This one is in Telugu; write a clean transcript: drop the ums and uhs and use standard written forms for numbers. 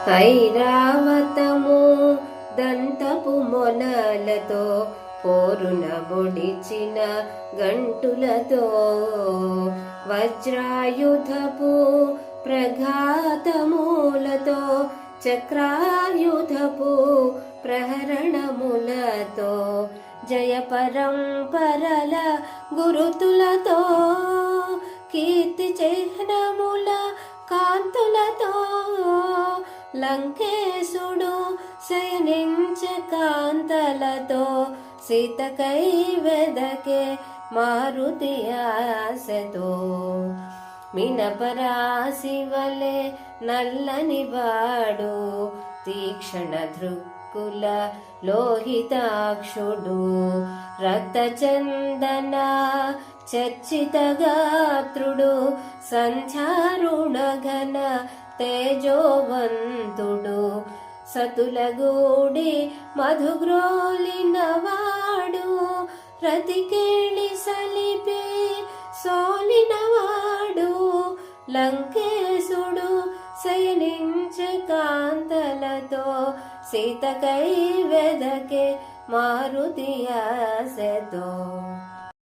ఐరావతము దంతపు మొనలతో పోరున బొడిచిన గంటులతో వజ్రాయుధపు ప్రఘాతములతో చక్రాయుధపు ప్రహరణములతో జయ పరంపరల గురుతులతో కీర్తి చిహ్నముల కాంతులతో లంకేశుడు శయనించే కాంతలతో సీతకై వెదకే మారుతి ఆశతో మినపరాశి వలె నల్లని వాడు తీక్షణ దృక్కుల లోహితాక్షుడు రక్తచందన చర్చిత గాత్రుడు సంధ్యారుణ ఘన తేజోవంతుడు సతులగూడి మధుగ్రోలిన వాడు రతికేళి సలిపి సోలినవాడు లంకేశుడు శయనించే కాంతలతో సీతకై వెదకే మారుతి ఆశతో